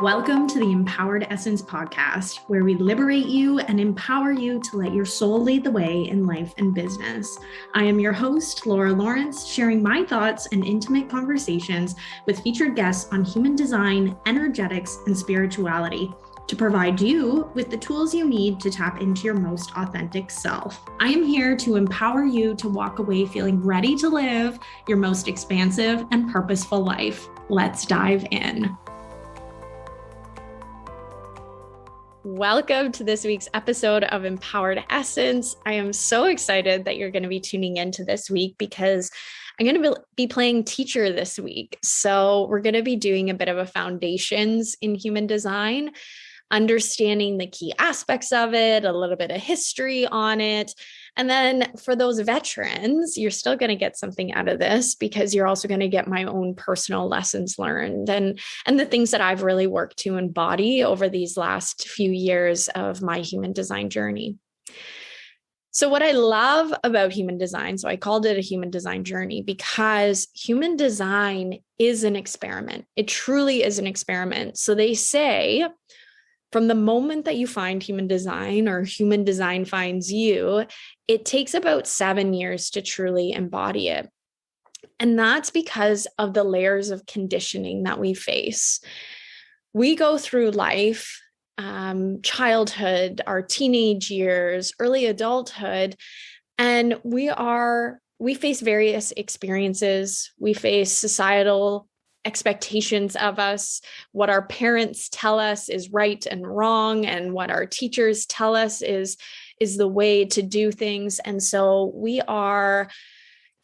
Welcome to the Empowered Essence podcast, where we liberate you and empower you to let your soul lead the way in life and business. I am your host, Laura Lawrence, sharing my thoughts and intimate conversations with featured guests on human design, energetics, and spirituality to provide you with the tools you need to tap into your most authentic self. I am here to empower you to walk away feeling ready to live your most expansive and purposeful life. Let's dive in. Welcome to this week's episode of Empowered Essence. I am so excited that you're going to be tuning into this week because I'm going to be playing teacher this week. So we're going to be doing a bit of a foundations in human design, understanding the key aspects of it, a little bit of history on it. And then for those veterans, you're still going to get something out of this because you're also going to get my own personal lessons learned and the things that I've really worked to embody over these last few years of my human design journey. So what I love about human design, so I called it a human design journey because human design is an experiment. It truly is an experiment. So they say, from the moment that you find human design or human design finds you, it takes about 7 years to truly embody it. And that's because of the layers of conditioning that we face. We go through life, childhood, our teenage years, early adulthood, and we face various experiences. We face societal expectations of us, what our parents tell us is right and wrong, and what our teachers tell us is the way to do things. And so we are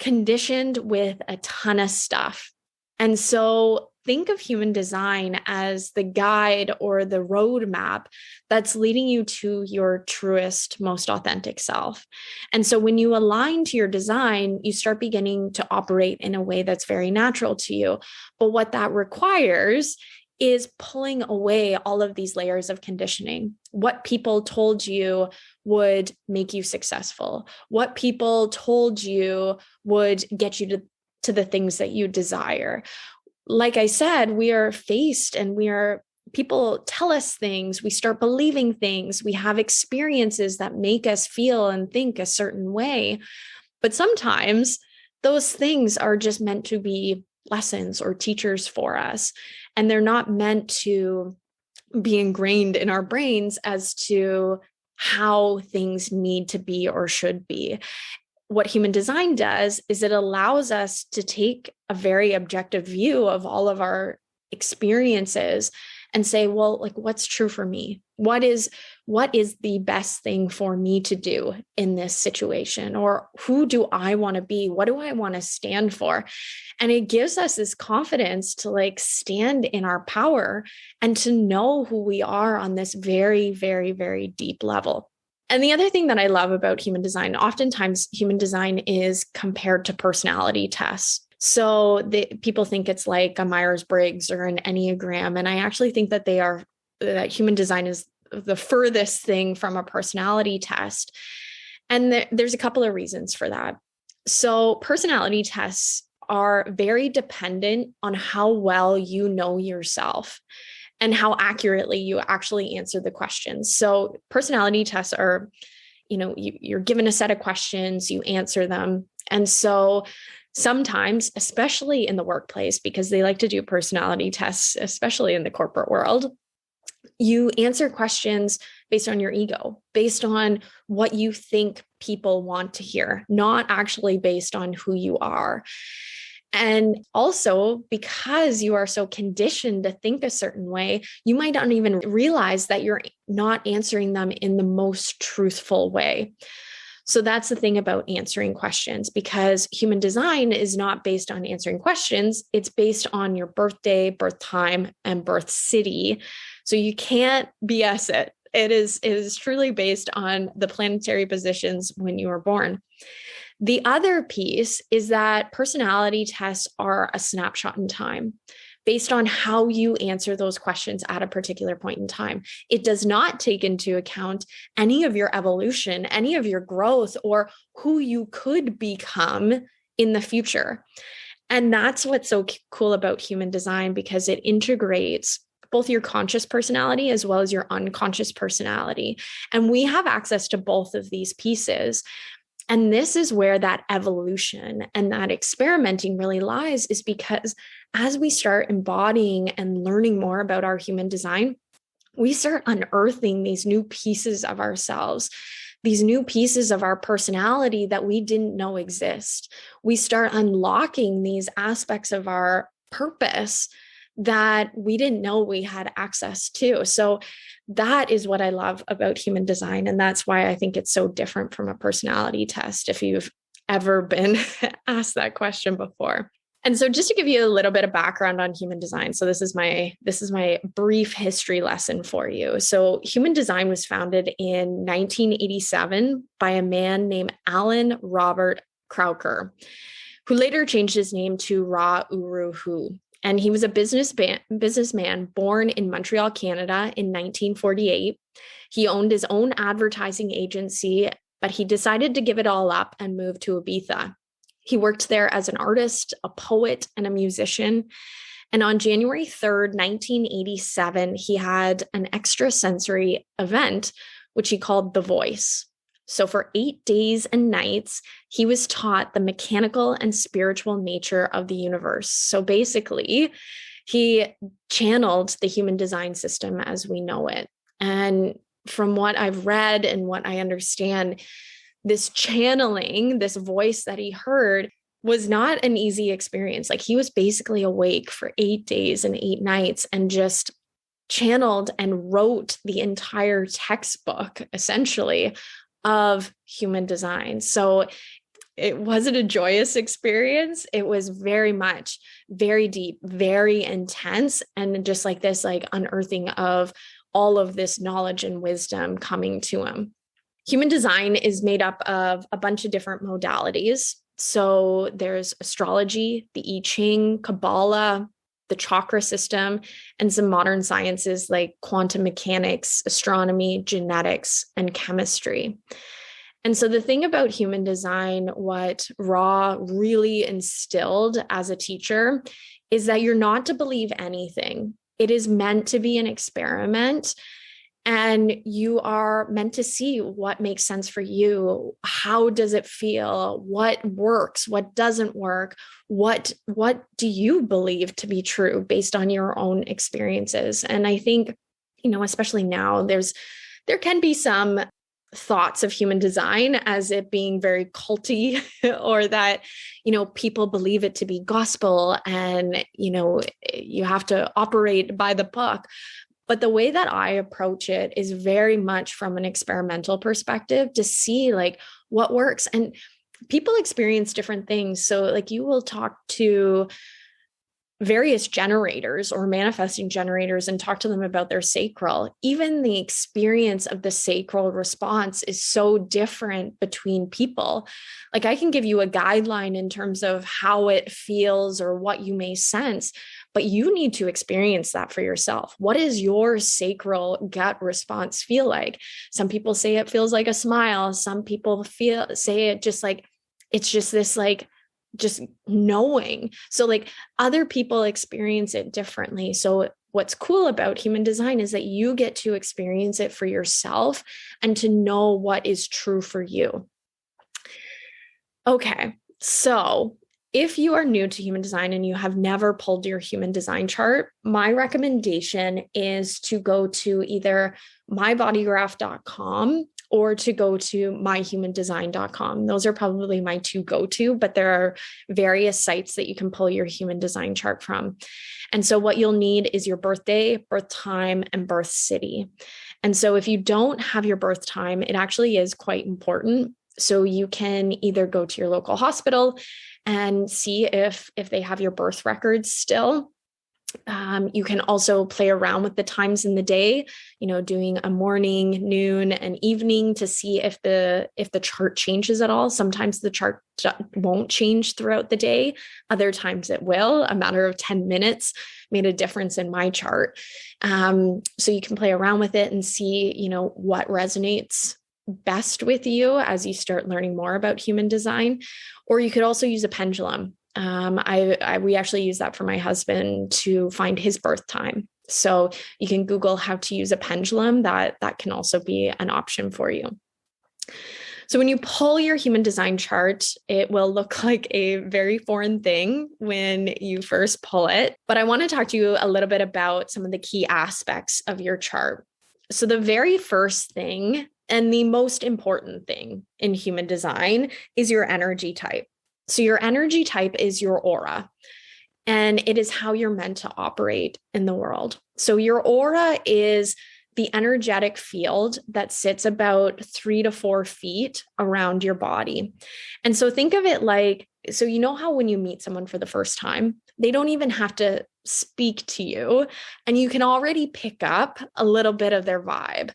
conditioned with a ton of stuff. And so think of human design as the guide or the roadmap that's leading you to your truest, most authentic self. And so when you align to your design, you start beginning to operate in a way that's very natural to you. But what that requires is pulling away all of these layers of conditioning. What people told you would make you successful, what people told you would get you to the things that you desire. Like I said, we are faced and people tell us things, we start believing things, we have experiences that make us feel and think a certain way. But sometimes those things are just meant to be lessons or teachers for us. And they're not meant to be ingrained in our brains as to how things need to be or should be. What human design does is it allows us to take a very objective view of all of our experiences and say, well, like, what's true for me? What is the best thing for me to do in this situation? Or who do I want to be? What do I want to stand for? And it gives us this confidence to like stand in our power and to know who we are on this very, very, very deep level. And the other thing that I love about human design, oftentimes human design is compared to personality tests. So people think it's like a Myers-Briggs or an Enneagram. And I actually think that that human design is the furthest thing from a personality test. And there's a couple of reasons for that. So personality tests are very dependent on how well you know yourself and how accurately you actually answer the questions. So personality tests are, you're given a set of questions, you answer them. And so sometimes, especially in the workplace, because they like to do personality tests, especially in the corporate world, you answer questions based on your ego, based on what you think people want to hear, not actually based on who you are. And also, because you are so conditioned to think a certain way, you might not even realize that you're not answering them in the most truthful way. So that's the thing about answering questions, because human design is not based on answering questions. It's based on your birthday, birth time, and birth city. So you can't BS it. It is truly based on the planetary positions when you were born. The other piece is that personality tests are a snapshot in time based on how you answer those questions at a particular point in time. It does not take into account any of your evolution, any of your growth, or who you could become in the future. And that's what's so cool about human design, because it integrates both your conscious personality as well as your unconscious personality. And we have access to both of these pieces. And this is where that evolution and that experimenting really lies, is because as we start embodying and learning more about our human design, we start unearthing these new pieces of ourselves, these new pieces of our personality that we didn't know exist. We start unlocking these aspects of our purpose that we didn't know we had access to. So that is what I love about human design. And that's why I think it's so different from a personality test, if you've ever been asked that question before. And so just to give you a little bit of background on human design. So this is my brief history lesson for you. So human design was founded in 1987 by a man named Alan Robert Crowker, who later changed his name to Ra Uru Hu. And he was a businessman born in Montreal, Canada in 1948. He owned his own advertising agency, but he decided to give it all up and move to Ibiza. He worked there as an artist, a poet, and a musician. And on January 3rd, 1987, he had an extrasensory event, which he called The Voice. So for 8 days and nights, he was taught the mechanical and spiritual nature of the universe. So basically, he channeled the human design system as we know it. And from what I've read and what I understand, this channeling, this voice that he heard, was not an easy experience. Like, he was basically awake for 8 days and 8 nights and just channeled and wrote the entire textbook, essentially, of human design. So it wasn't a joyous experience. It was very much, very deep, very intense, and just like this, like unearthing of all of this knowledge and wisdom coming to him. Human design is made up of a bunch of different modalities. So there's astrology, the I Ching, Kabbalah, the chakra system, and some modern sciences like quantum mechanics, astronomy, genetics, and chemistry. And so the thing about human design, what Ra really instilled as a teacher, is that you're not to believe anything. It is meant to be an experiment. And you are meant to see what makes sense for you. How does it feel? What works? What doesn't work? What do you believe to be true based on your own experiences? And I think, especially now, there can be some thoughts of human design as it being very culty, or that, people believe it to be gospel and, you have to operate by the book. But the way that I approach it is very much from an experimental perspective to see like what works. And people experience different things. So like you will talk to various generators or manifesting generators and talk to them about their sacral. Even the experience of the sacral response is so different between people. Like I can give you a guideline in terms of how it feels or what you may sense, but you need to experience that for yourself. What does your sacral gut response feel like? Some people say it feels like a smile. Some people say it just like, it's just this like, just knowing. So like other people experience it differently. So what's cool about human design is that you get to experience it for yourself and to know what is true for you. Okay. So if you are new to human design and you have never pulled your human design chart, my recommendation is to go to either mybodygraph.com or to go to myhumandesign.com. Those are probably my two go-to, but there are various sites that you can pull your human design chart from. And so what you'll need is your birthday, birth time, and birth city. And so if you don't have your birth time, it actually is quite important. So you can either go to your local hospital and see if they have your birth records still. You can also play around with the times in the day, doing a morning, noon, and evening to see if the chart changes at all. Sometimes the chart won't change throughout the day. Other times it will. A matter of 10 minutes made a difference in my chart. So you can play around with it and see, what resonates best with you as you start learning more about human design. Or you could also use a pendulum. We actually use that for my husband to find his birth time. So you can Google how to use a pendulum. That can also be an option for you. So when you pull your human design chart, it will look like a very foreign thing when you first pull it. But I want to talk to you a little bit about some of the key aspects of your chart. So the very first thing and the most important thing in human design is your energy type. So your energy type is your aura, and it is how you're meant to operate in the world. So your aura is the energetic field that sits about 3 to 4 feet around your body. And so think of it like, so you know how when you meet someone for the first time, they don't even have to speak to you, and you can already pick up a little bit of their vibe.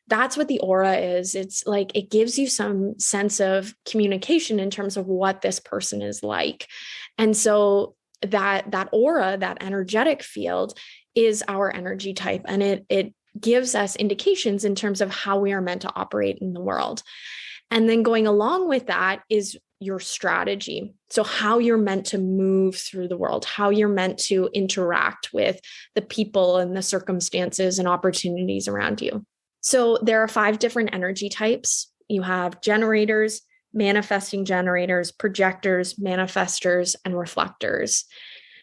That's what the aura is. It's like, it gives you some sense of communication in terms of what this person is like. And so that aura, that energetic field, is our energy type. And it gives us indications in terms of how we are meant to operate in the world. And then going along with that is your strategy. So how you're meant to move through the world, how you're meant to interact with the people and the circumstances and opportunities around you. So there are 5 different energy types. You have generators, manifesting generators, projectors, manifestors, and reflectors.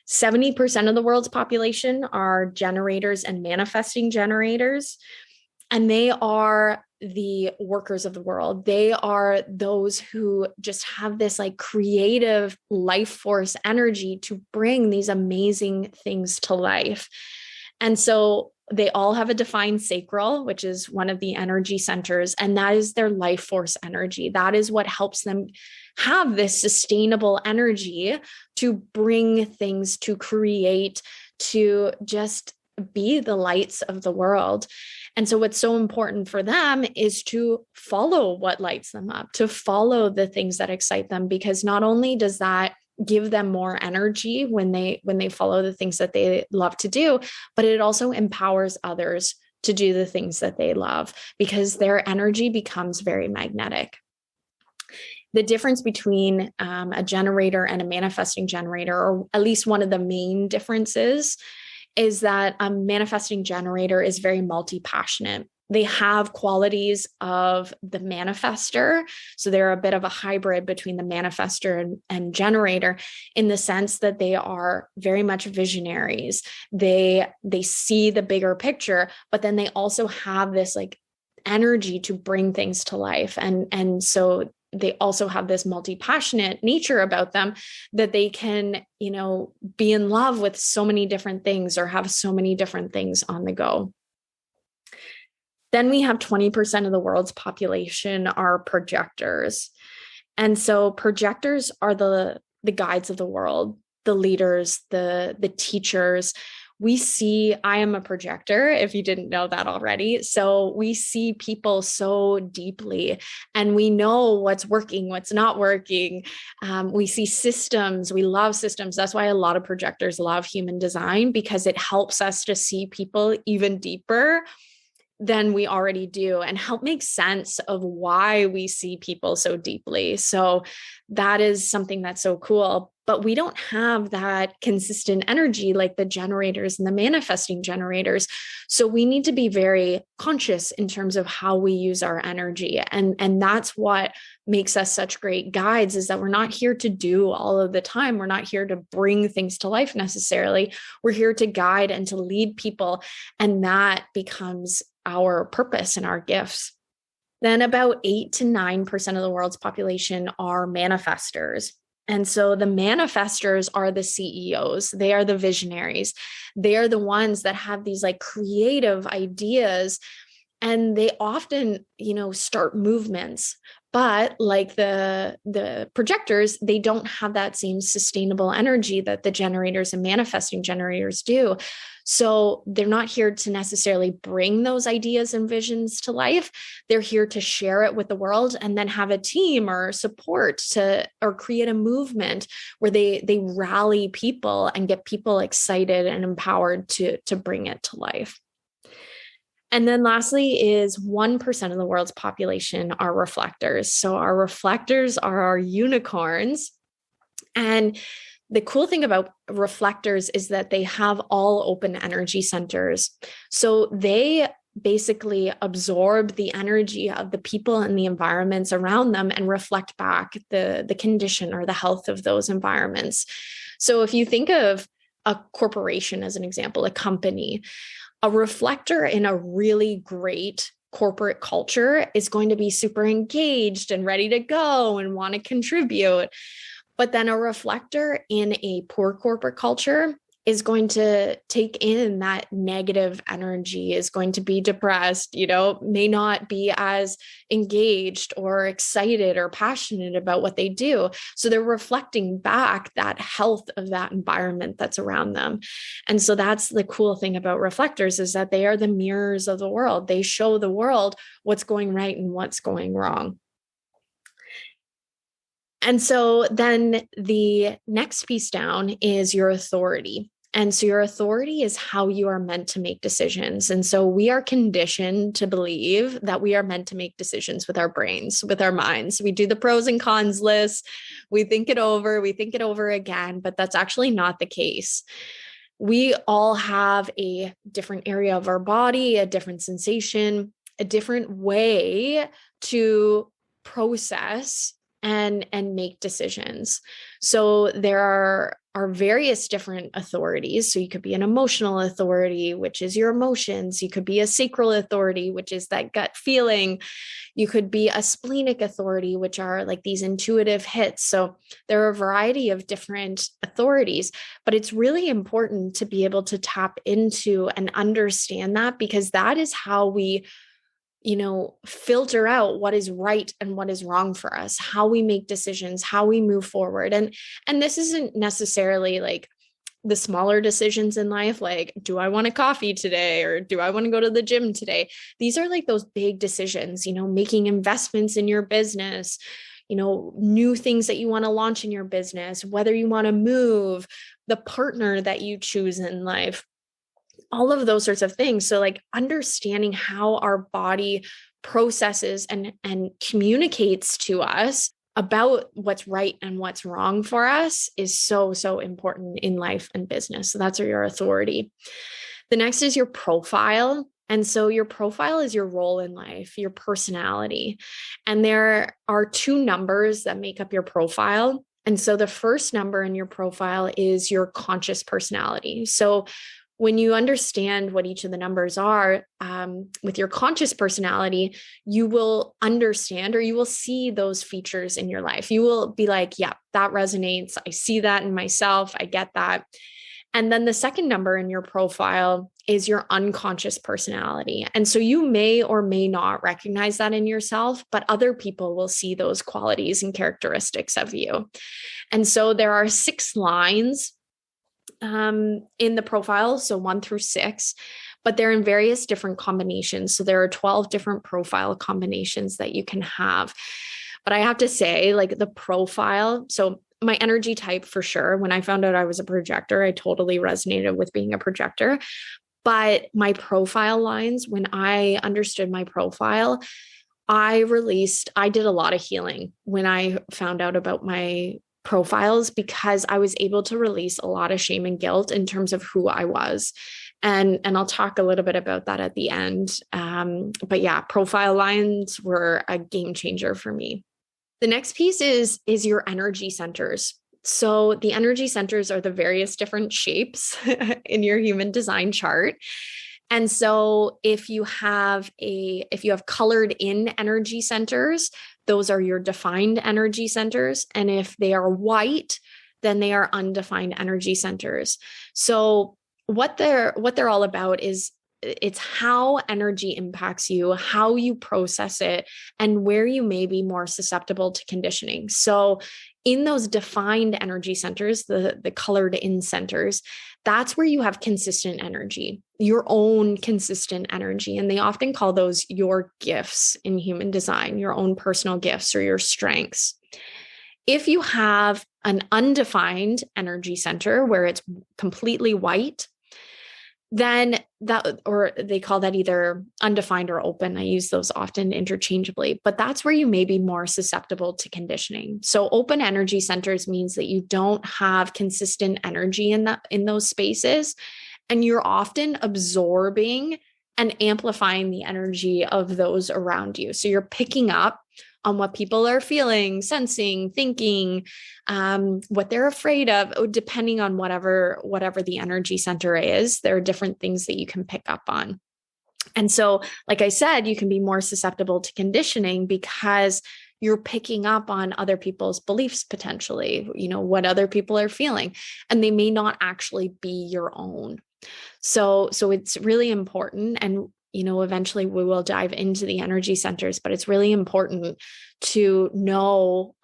70% of the world's population are generators and manifesting generators, and they are the workers of the world. They are those who just have this like creative life force energy to bring these amazing things to life. And so they all have a defined sacral, which is one of the energy centers, and that is their life force energy. That is what helps them have this sustainable energy to bring things, to create, to just be the lights of the world. And so what's so important for them is to follow what lights them up, to follow the things that excite them, because not only does that give them more energy when they follow the things that they love to do, but it also empowers others to do the things that they love, because their energy becomes very magnetic. The difference between a generator and a manifesting generator, or at least one of the main differences, is that a manifesting generator is very multi-passionate. They have qualities of the manifester. So they're a bit of a hybrid between the manifester and generator, in the sense that they are very much visionaries. They see the bigger picture, but then they also have this like energy to bring things to life. And so they also have this multi-passionate nature about them, that they can, be in love with so many different things or have so many different things on the go. Then we have 20% of the world's population are projectors. And so projectors are the guides of the world, the leaders, the teachers. I am a projector, if you didn't know that already. So we see people so deeply, and we know what's working, what's not working. We see systems. We love systems. That's why a lot of projectors love human design, because it helps us to see people even deeper than we already do, and help make sense of why we see people so deeply. So that is something that's so cool. But we don't have that consistent energy like the generators and the manifesting generators. So we need to be very conscious in terms of how we use our energy. And that's what makes us such great guides, is that we're not here to do all of the time. We're not here to bring things to life necessarily. We're here to guide and to lead people. And that becomes our purpose and our gifts. Then about 8 to 9% of the world's population are manifestors. And so the manifestors are the CEOs. They are the visionaries. They are the ones that have these like creative ideas, and they often, start movements. But like the projectors, they don't have that same sustainable energy that the generators and manifesting generators do. So they're not here to necessarily bring those ideas and visions to life. They're here to share it with the world, and then have a team or support or create a movement where they rally people and get people excited and empowered to bring it to life. And then lastly is 1% of the world's population are reflectors. So our reflectors are our unicorns. And The cool thing about reflectors is that they have all open energy centers. So they basically absorb the energy of the people and the environments around them and reflect back the condition or the health of those environments. So if you think of a corporation as an example, a company, a reflector in a really great corporate culture is going to be super engaged and ready to go and want to contribute. But then a reflector in a poor corporate culture is going to take in that negative energy, is going to be depressed, may not be as engaged or excited or passionate about what they do. So they're reflecting back that health of that environment that's around them. And so that's the cool thing about reflectors, is that they are the mirrors of the world. They show the world what's going right and what's going wrong. And so then the next piece down is your authority. And so your authority is how you are meant to make decisions. And so we are conditioned to believe that we are meant to make decisions with our brains, with our minds. We do the pros and cons list. We think it over again, but that's actually not the case. We all have a different area of our body, a different sensation, a different way to process and make decisions. So there are various different authorities. So you could be an emotional authority, which is your emotions. You could be a sacral authority, which is that gut feeling. You could be a splenic authority, which are like these intuitive hits. So there are a variety of different authorities, but it's really important to be able to tap into and understand that, because that is how we filter out what is right and what is wrong for us, how we make decisions, how we move forward. And this isn't necessarily like the smaller decisions in life, like, do I want a coffee today? Or do I want to go to the gym today? These are like those big decisions, making investments in your business, new things that you want to launch in your business, whether you want to move, the partner that you choose in life, all of those sorts of things. So like understanding how our body processes and communicates to us about what's right and what's wrong for us is so, so important in life and business. So that's your authority. The next is your profile. And so your profile is your role in life, your personality. And there are 2 numbers that make up your profile. And so the first number in your profile is your conscious personality. So when you understand what each of the numbers are, with your conscious personality, you will understand, or you will see those features in your life. You will be like, yeah, that resonates. I see that in myself. I get that. And then the second number in your profile is your unconscious personality. And so you may or may not recognize that in yourself, but other people will see those qualities and characteristics of you. And so there are 6 lines in the profile, so 1 through 6, but they're in various different combinations. So there are 12 different profile combinations that you can have. But I have to say, like the profile, so my energy type for sure, when I found out I was a projector, I totally resonated with being a projector. But my profile lines, when I understood my profile, I did a lot of healing when I found out about my profiles, because I was able to release a lot of shame and guilt in terms of who I was. And I'll talk a little bit about that at the end. But yeah, profile lines were a game changer for me. The next piece is your energy centers. So the energy centers are the various different shapes in your human design chart. And so if you have colored in energy centers, those are your defined energy centers. And if they are white, then they are undefined energy centers. So what they're all about is it's how energy impacts you, how you process it, and where you may be more susceptible to conditioning. So in those defined energy centers, the colored in centers, that's where you have consistent energy, your own consistent energy. And they often call those your gifts in human design, your own personal gifts or your strengths. If you have an undefined energy center where it's completely white, then that, or they call that either undefined or open. I use those often interchangeably, but that's where you may be more susceptible to conditioning. So open energy centers means that you don't have consistent energy in those spaces, and you're often absorbing and amplifying the energy of those around you. So you're picking up on what people are feeling, sensing, thinking, what they're afraid of, depending on whatever the energy center is. There are different things that you can pick up on. And so, like I said, you can be more susceptible to conditioning because you're picking up on other people's beliefs potentially, what other people are feeling, and they may not actually be your own. So it's really important. And eventually we will dive into the energy centers, but it's really important to know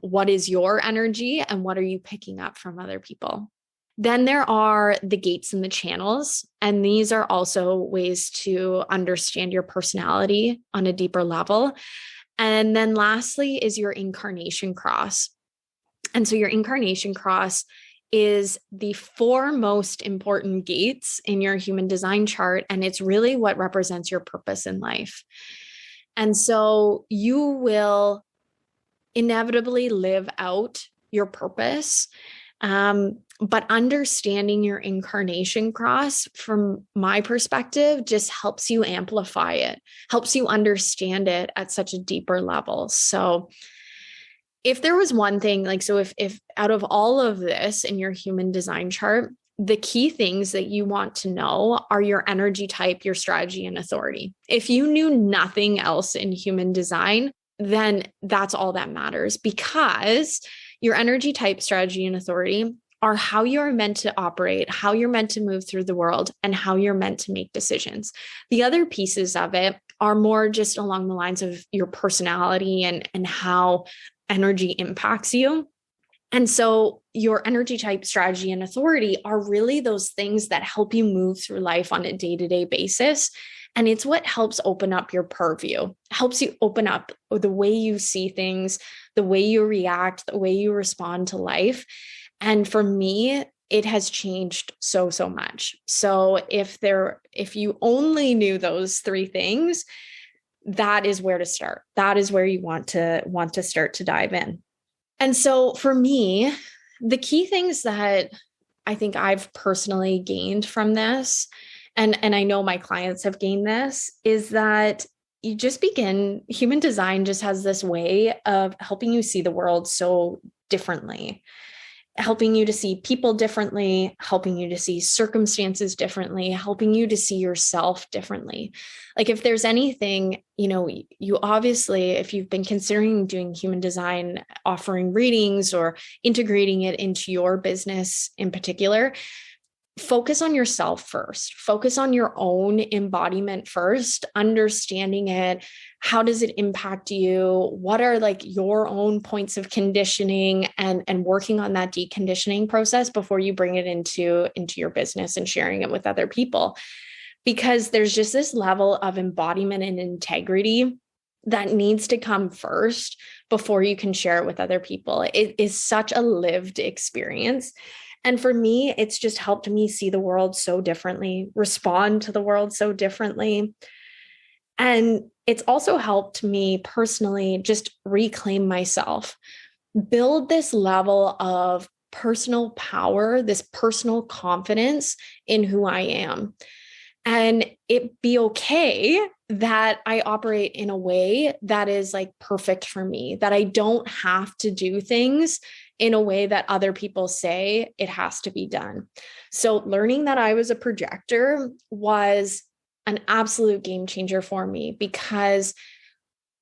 what is your energy and what are you picking up from other people. Then there are the gates and the channels, and these are also ways to understand your personality on a deeper level. And then lastly is your Incarnation Cross. And so your Incarnation Cross is the 4 most important gates in your human design chart. And it's really what represents your purpose in life. And so you will inevitably live out your purpose. But understanding your Incarnation Cross, from my perspective, just helps you amplify it, helps you understand it at such a deeper level. So if there was one thing, if out of all of this in your human design chart, the key things that you want to know are your energy type, your strategy, and authority. If you knew nothing else in human design, then that's all that matters, because your energy type, strategy, and authority are how you're meant to operate, how you're meant to move through the world, and how you're meant to make decisions. The other pieces of it are more just along the lines of your personality and how energy impacts you. And so your energy type, strategy, and authority are really those things that help you move through life on a day-to-day basis. And it's what helps open up your purview, helps you open up the way you see things, the way you react, the way you respond to life. And for me, it has changed so much. So if you only knew those 3 things, that is where to start. That is where you want to start to dive in. And so for me, the key things that I think I've personally gained from this, and I know my clients have gained this, is that human design just has this way of helping you see the world so differently, helping you to see people differently, helping you to see circumstances differently, helping you to see yourself differently. Like if there's anything, you obviously, if you've been considering doing human design, offering readings or integrating it into your business in particular, focus on yourself first. Focus on your own embodiment first, understanding it. How does it impact you? What are your own points of conditioning, and working on that deconditioning process before you bring it into your business and sharing it with other people. Because there's just this level of embodiment and integrity that needs to come first before you can share it with other people. It is such a lived experience. And for me, it's just helped me see the world so differently, respond to the world so differently. And it's also helped me personally just reclaim myself, build this level of personal power, this personal confidence in who I am. And it be okay that I operate in a way that is perfect for me, that I don't have to do things in a way that other people say it has to be done. So learning that I was a projector was an absolute game changer for me, because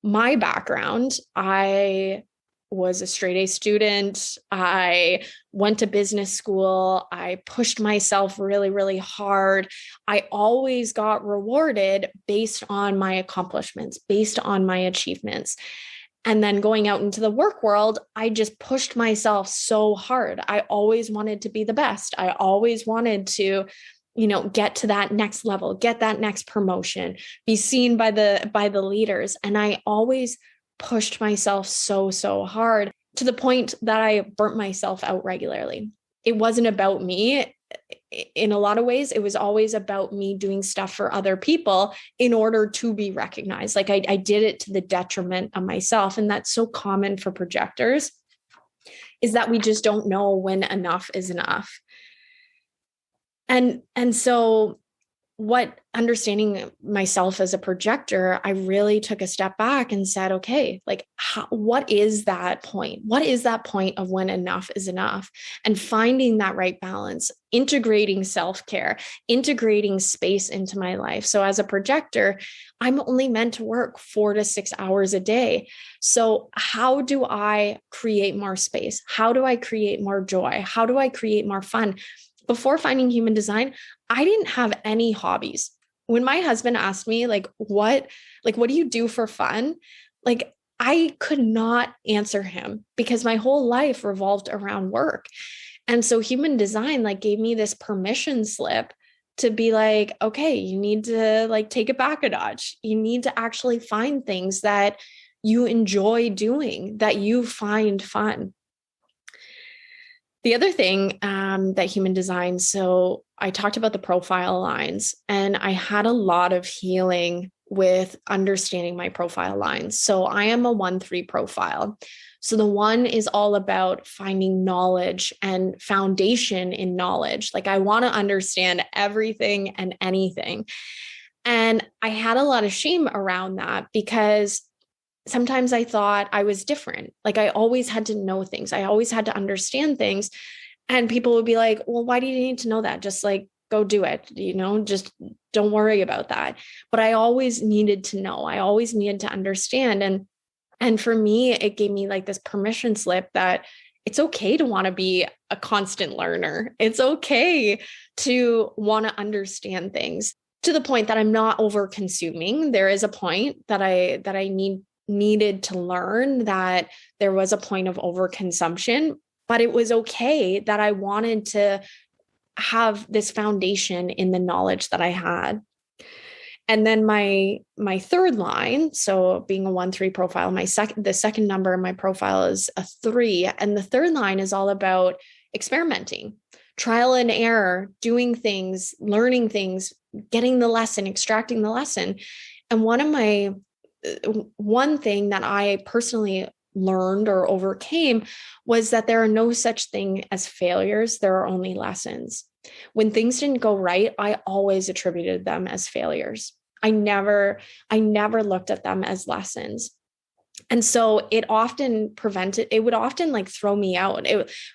my background, I was a straight A student. I went to business school. I pushed myself really, really hard. I always got rewarded based on my accomplishments, based on my achievements. And then going out into the work world, I just pushed myself so hard. I always wanted to be the best. I always wanted to, get to that next level, get that next promotion, be seen by the leaders. And I always pushed myself so hard, to the point that I burnt myself out regularly. It wasn't about me. in a lot of ways, it was always about me doing stuff for other people in order to be recognized. Like I did it to the detriment of myself. And that's so common for projectors, is that we just don't know when enough is enough. And so what understanding myself as a projector, I really took a step back and said, okay, like what is that point? What is that point of when enough is enough? And finding that right balance, integrating self-care, integrating space into my life. So as a projector, I'm only meant to work 4 to 6 hours a day. So how do I create more space? How do I create more joy? How do I create more fun? Before finding human design, I didn't have any hobbies. When my husband asked me, what do you do for fun? Like, I could not answer him because my whole life revolved around work. And so human design gave me this permission slip to be like, okay, you need to take it back a notch. You need to actually find things that you enjoy doing, that you find fun. The other thing that human design, so I talked about the profile lines, and I had a lot of healing with understanding my profile lines. So I am a 1-3 profile. So the 1 is all about finding knowledge and foundation in knowledge. Like I want to understand everything and anything. And I had a lot of shame around that because sometimes I thought I was different. Like I always had to know things. I always had to understand things. And people would be like, well, why do you need to know that? Just go do it, just don't worry about that. But I always needed to know. I always needed to understand. And for me, it gave me this permission slip that it's okay to want to be a constant learner. It's okay to want to understand things to the point that I'm not over consuming. There is a point that I needed to learn that there was a point of overconsumption, but it was okay that I wanted to have this foundation in the knowledge that I had. And then my third line, so being a 1-3 profile, the second number in my profile is a 3. And the third line is all about experimenting, trial and error, doing things, learning things, getting the lesson, extracting the lesson. And one thing that I personally learned or overcame was that there are no such thing as failures. There are only lessons. When things didn't go right, I always attributed them as failures. I never looked at them as lessons. And so it would often throw me out.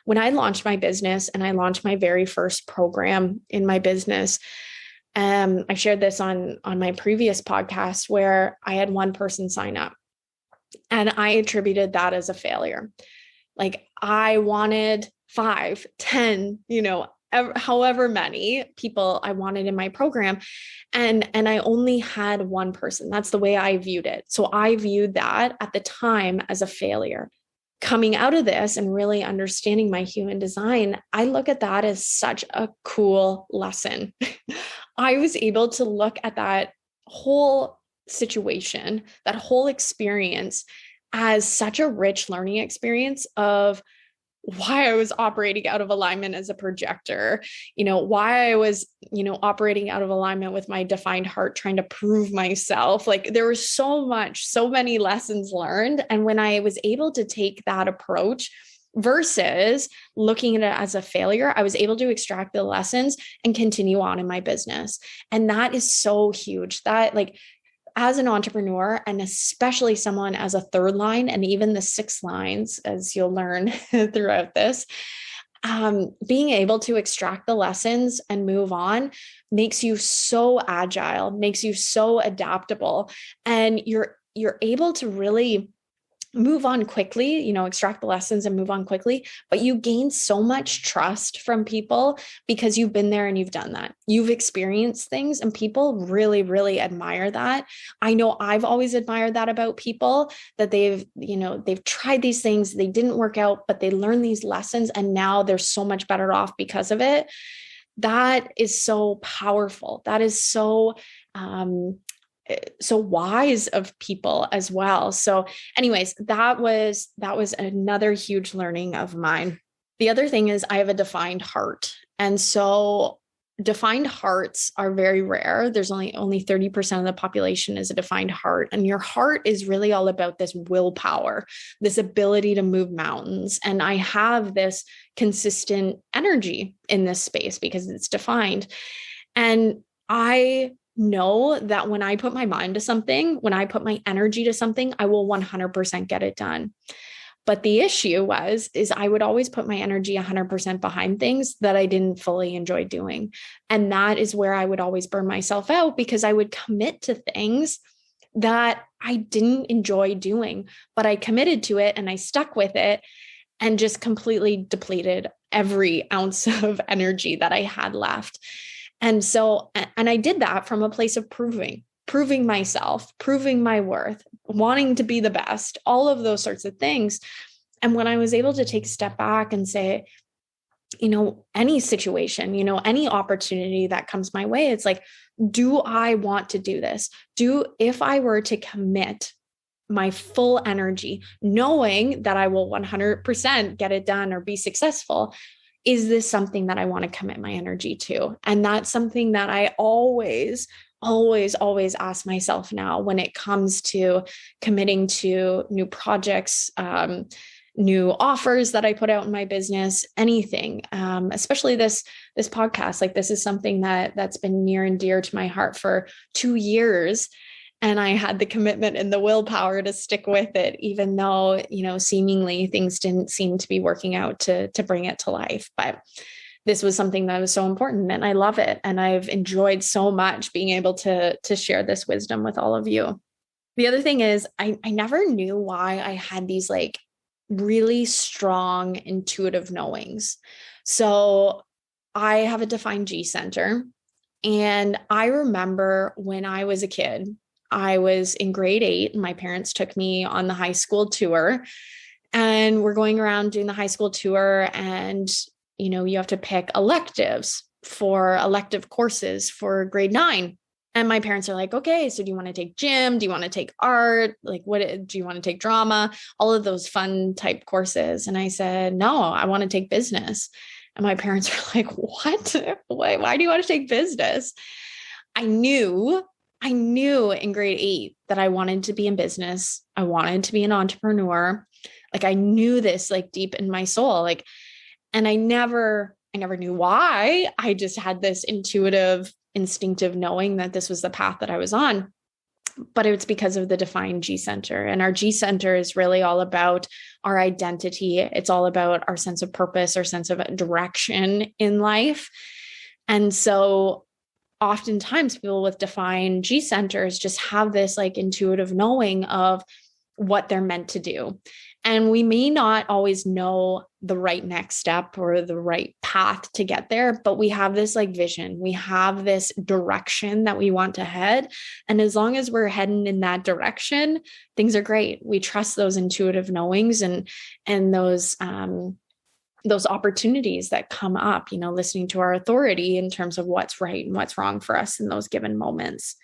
When I launched my business and I launched my very first program in my business, I shared this on my previous podcast where I had one person sign up and I attributed that as a failure. I wanted 5, 10, however many people I wanted in my program. And I only had one person. That's the way I viewed it. So I viewed that at the time as a failure. Coming out of this and really understanding my human design, I look at that as such a cool lesson. I was able to look at that whole situation, that whole experience as such a rich learning experience of why I was operating out of alignment as a projector, why I was, operating out of alignment with my defined heart, trying to prove myself. There was so many lessons learned. And when I was able to take that approach versus looking at it as a failure, I was able to extract the lessons and continue on in my business. And that is so huge. That as an entrepreneur, and especially someone as a third line and even the 6 lines, as you'll learn throughout this, being able to extract the lessons and move on makes you so agile, makes you so adaptable, and you're able to really move on quickly, extract the lessons and move on quickly, but you gain so much trust from people because you've been there and you've done that. You've experienced things and people really, really admire that. I know I've always admired that about people, that they've tried these things, they didn't work out, but they learned these lessons and now they're so much better off because of it. That is so powerful. That is so wise of people as well. So anyways, that was another huge learning of mine. The other thing is I have a defined heart. And so defined hearts are very rare. There's only 30% of the population is a defined heart. And your heart is really all about this willpower, this ability to move mountains. And I have this consistent energy in this space because it's defined. And I know that when I put my mind to something, when I put my energy to something, I will 100% get it done. But the issue is I would always put my energy 100% behind things that I didn't fully enjoy doing. And that is where I would always burn myself out because I would commit to things that I didn't enjoy doing, but I committed to it and I stuck with it and just completely depleted every ounce of energy that I had left. And so, and I did that from a place of proving myself, proving my worth, wanting to be the best, all of those sorts of things. And when I was able to take a step back and say, any situation, any opportunity that comes my way, it's like, do I want to do this? If I were to commit my full energy, knowing that I will 100% get it done or be successful, is this something that I want to commit my energy to? And that's something that I always ask myself now when it comes to committing to new projects, new offers that I put out in my business, anything, especially this podcast. Like, this is something that's been near and dear to my heart for 2 years. And I had the commitment and the willpower to stick with it, even though, seemingly things didn't seem to be working out to bring it to life. But this was something that was so important and I love it. And I've enjoyed so much being able to share this wisdom with all of you. The other thing is I never knew why I had these like really strong intuitive knowings. So I have a defined G center. And I remember when I was a kid, I was in grade 8 and my parents took me on the high school tour and we're going around doing the high school tour and, you have to pick electives for elective courses for grade 9. And my parents are like, okay, so do you want to take gym? Do you want to take art? Like, what do you want to take drama? All of those fun type courses. And I said, no, I want to take business. And my parents were like, what? Why do you want to take business? I knew in grade 8 that I wanted to be in business. I wanted to be an entrepreneur. Like, I knew this like deep in my soul. Like, and I never knew why. I just had this instinctive knowing that this was the path that I was on. But it's because of the defined G center. And our G center is really all about our identity. It's all about our sense of purpose, our sense of direction in life. And so oftentimes people with defined G centers just have this like intuitive knowing of what they're meant to do. And we may not always know the right next step or the right path to get there, but we have this like vision, we have this direction that we want to head. And as long as we're heading in that direction, things are great. We trust those intuitive knowings and those opportunities that come up, listening to our authority in terms of what's right and what's wrong for us in those given moments.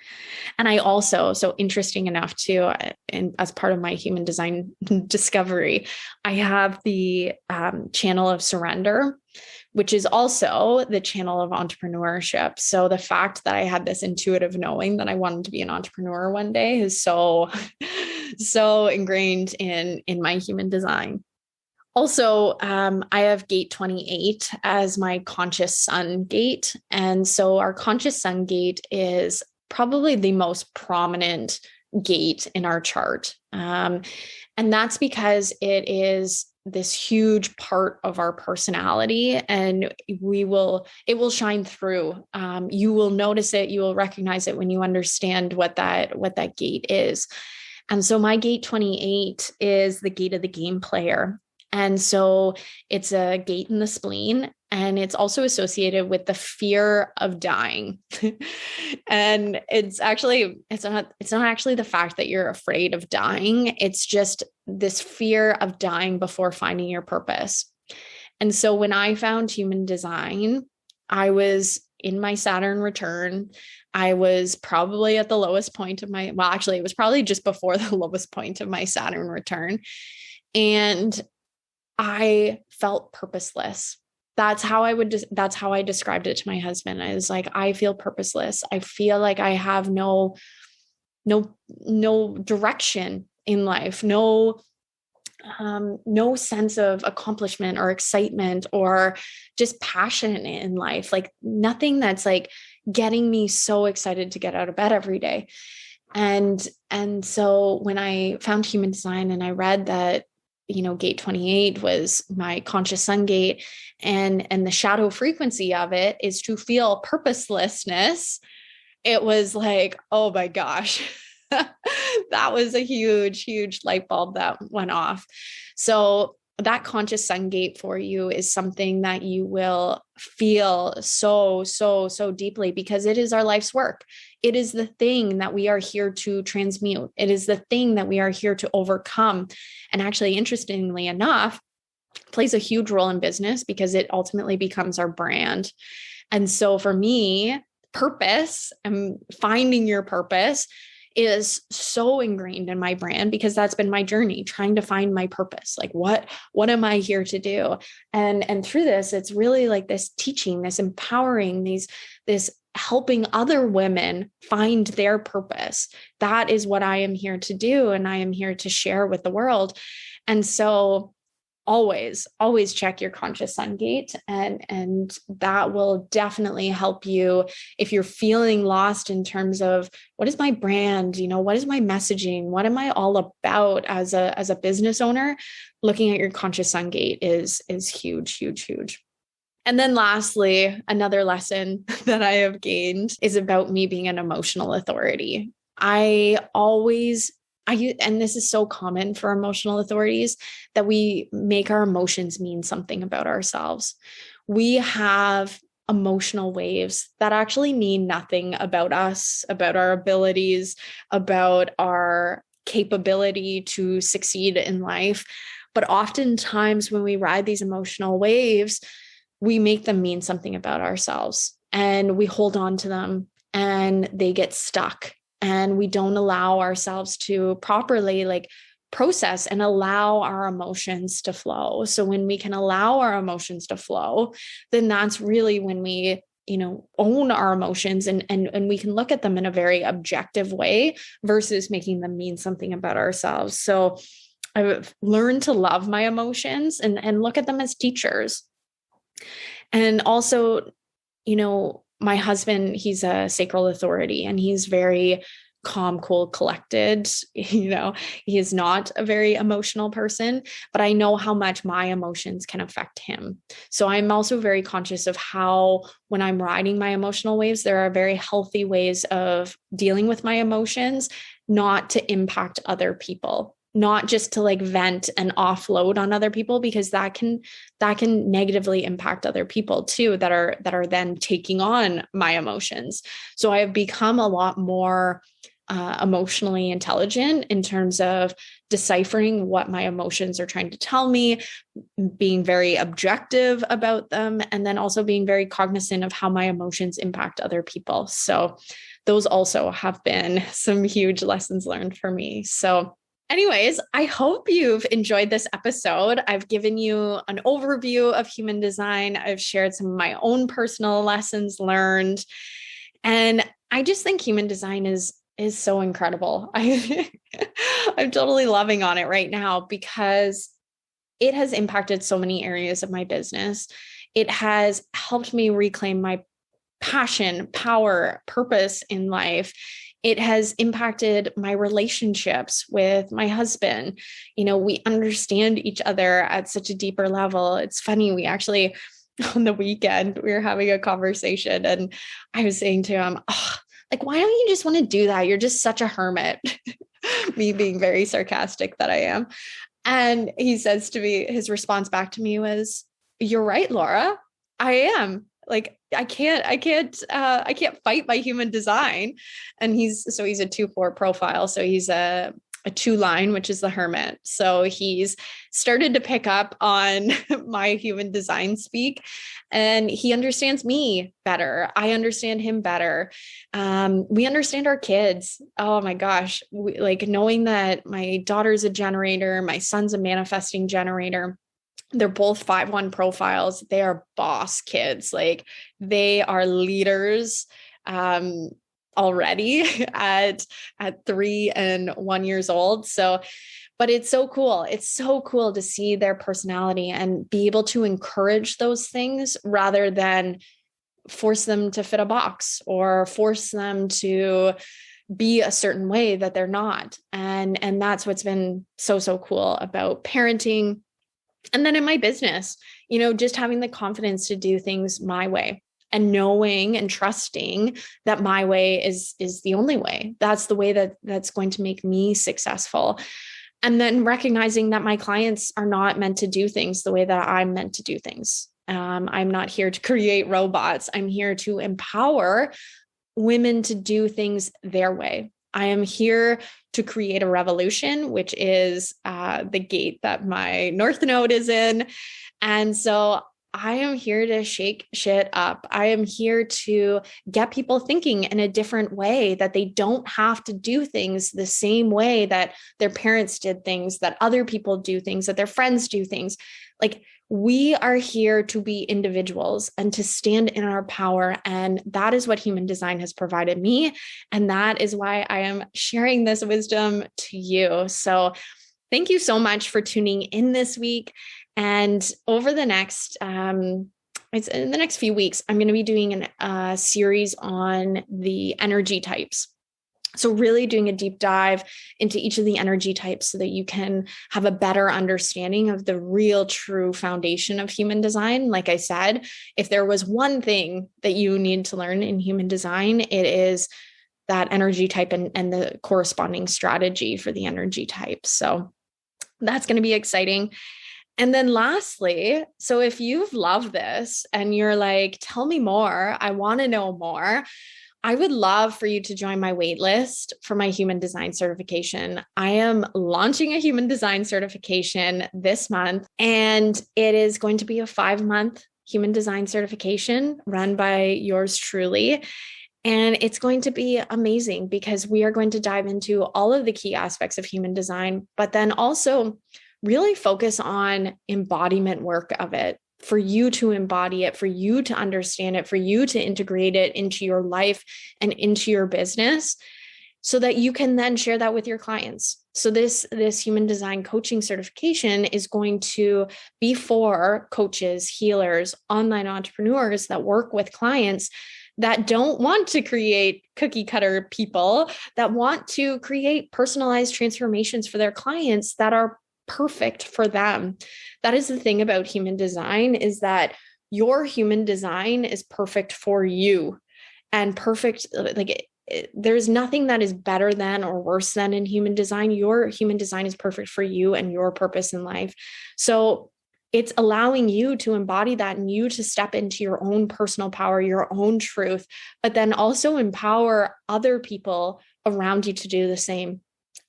And I also, so interesting enough too, and as part of my human design discovery, I have the channel of surrender, which is also the channel of entrepreneurship. So the fact that I had this intuitive knowing that I wanted to be an entrepreneur one day is so ingrained in my human design. Also, I have gate 28 as my conscious sun gate. And so our conscious sun gate is probably the most prominent gate in our chart. And that's because it is this huge part of our personality and it will shine through. You will notice it, you will recognize it when you understand what that gate is. And so my gate 28 is the gate of the game player. And so it's a gate in the spleen, and it's also associated with the fear of dying. And it's not actually the fact that you're afraid of dying. It's just this fear of dying before finding your purpose. And so when I found human design, I was in my Saturn return. I was probably at the lowest point of it was probably just before the lowest point of my Saturn return. And I felt purposeless. that's how I described it to my husband. I was like, I feel purposeless. I feel like I have no direction in life, no sense of accomplishment or excitement or just passion in life, like nothing that's like getting me so excited to get out of bed every day. And so when I found human design and I read that, gate 28 was my conscious sun gate, and the shadow frequency of it is to feel purposelessness, it was like, oh my gosh. That was a huge, huge light bulb that went off. So that conscious sun gate for you is something that you will feel so, so, so deeply, because it is our life's work. It is the thing that we are here to transmute. It is the thing that we are here to overcome. And actually, interestingly enough, plays a huge role in business because it ultimately becomes our brand. And so for me, purpose and finding your purpose is so ingrained in my brand, because that's been my journey, trying to find my purpose. Like, what am I here to do? And through this, it's really like this teaching, this empowering, this helping other women find their purpose. That is what I am here to do. And I am here to share with the world. And so always check your conscious sun gate, and that will definitely help you if you're feeling lost in terms of, what is my brand, what is my messaging, what am I all about as a business owner. Looking at your conscious sun gate is huge, huge, huge. And then lastly, another lesson that I have gained is about me being an emotional authority. And this is so common for emotional authorities, that we make our emotions mean something about ourselves. We have emotional waves that actually mean nothing about us, about our abilities, about our capability to succeed in life. But oftentimes when we ride these emotional waves, we make them mean something about ourselves, and we hold on to them and they get stuck. And we don't allow ourselves to properly process and allow our emotions to flow. So when we can allow our emotions to flow, then that's really when we, own our emotions and we can look at them in a very objective way versus making them mean something about ourselves. So I've learned to love my emotions and look at them as teachers. And also, my husband, he's a sacral authority, and he's very calm, cool, collected. He is not a very emotional person, but I know how much my emotions can affect him. So I'm also very conscious of how, when I'm riding my emotional waves, there are very healthy ways of dealing with my emotions, not to impact other people, not just to vent and offload on other people, because that can negatively impact other people too, that are then taking on my emotions. So I have become a lot more emotionally intelligent in terms of deciphering what my emotions are trying to tell me, being very objective about them, and then also being very cognizant of how my emotions impact other people. So those also have been some huge lessons learned for me. So anyways, I hope you've enjoyed this episode. I've given you an overview of human design. I've shared some of my own personal lessons learned. And I just think human design is so incredible. I'm totally loving on it right now, because it has impacted so many areas of my business. It has helped me reclaim my passion, power, purpose in life. It has impacted my relationships with my husband. We understand each other at such a deeper level. It's funny. We actually, on the weekend, we were having a conversation, and I was saying to him, why don't you just want to do that? You're just such a hermit. Me being very sarcastic that I am. And he says to me, his response back to me was, "You're right, Laura. I am. I can't fight my human design." And he's a 2-4 profile. So he's a 2-line, which is the hermit. So he's started to pick up on my human design speak, and he understands me better. I understand him better. We understand our kids. Oh my gosh. Knowing that my daughter's a generator, my son's a manifesting generator. They're both 5/1 profiles. They are boss kids. Like they are leaders already at 3 and 1 years old. So, but it's so cool. It's so cool to see their personality and be able to encourage those things rather than force them to fit a box or force them to be a certain way that they're not. And that's what's been so cool about parenting. And then in my business, just having the confidence to do things my way and knowing and trusting that my way is the only way. That's the way that's going to make me successful. And then recognizing that my clients are not meant to do things the way that I'm meant to do things. I'm not here to create robots. I'm here to empower women to do things their way. I am here to create a revolution, which is the gate that my North Node is in. And so I am here to shake shit up. I am here to get people thinking in a different way, that they don't have to do things the same way that their parents did things, that other people do things, that their friends do things. Like, we are here to be individuals and to stand in our power. And that is what human design has provided me. And that is why I am sharing this wisdom to you. So thank you so much for tuning in this week. And over the next, it's in the next few weeks, I'm going to be doing a series on the energy types. So really doing a deep dive into each of the energy types so that you can have a better understanding of the real true foundation of human design. Like I said, if there was one thing that you need to learn in human design, it is that energy type and the corresponding strategy for the energy type. So that's going to be exciting. And then lastly, so if you've loved this and you're like, tell me more, I want to know more, I would love for you to join my wait list for my human design certification. I am launching a human design certification this month, and it is going to be a 5-month human design certification run by yours truly. And it's going to be amazing because we are going to dive into all of the key aspects of human design, but then also really focus on embodiment work of it, for you to embody it, for you to understand it, for you to integrate it into your life and into your business so that you can then share that with your clients. So this human design coaching certification is going to be for coaches, healers, online entrepreneurs that work with clients that don't want to create cookie cutter people, that want to create personalized transformations for their clients that are perfect for them. That is the thing about human design, is that your human design is perfect for you, and perfect. There's nothing that is better than or worse than in human design. Your human design is perfect for you and your purpose in life. So it's allowing you to embody that and you to step into your own personal power, your own truth, but then also empower other people around you to do the same.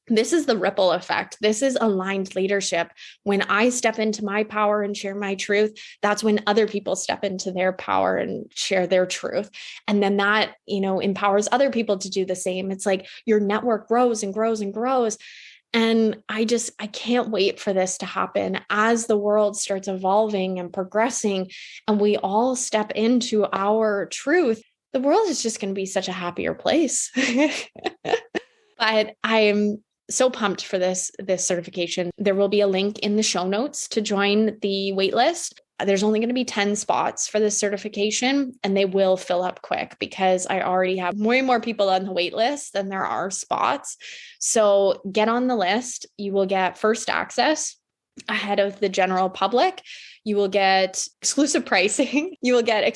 This is the ripple effect. This is aligned leadership. When I step into my power and share my truth, that's when other people step into their power and share their truth. And then that, empowers other people to do the same. It's like your network grows and grows and grows. And I can't wait for this to happen as the world starts evolving and progressing and we all step into our truth. The world is just going to be such a happier place. But I'm so pumped for this certification. There will be a link in the show notes to join the waitlist. There's only going to be 10 spots for this certification, and they will fill up quick because I already have way more people on the wait list than there are spots. So get on the list. You will get first access ahead of the general public. You will get exclusive pricing. You will get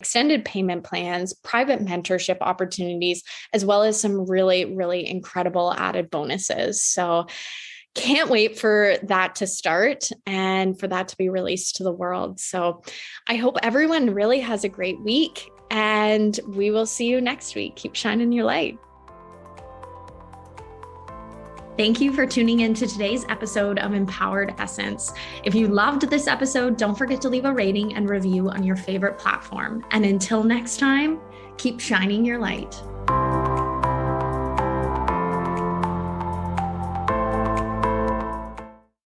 extended payment plans, private mentorship opportunities, as well as some really, really incredible added bonuses. So can't wait for that to start and for that to be released to the world. So I hope everyone really has a great week, and we will see you next week. Keep shining your light. Thank you for tuning in to today's episode of Empowered Essence. If you loved this episode, don't forget to leave a rating and review on your favorite platform. And until next time, keep shining your light.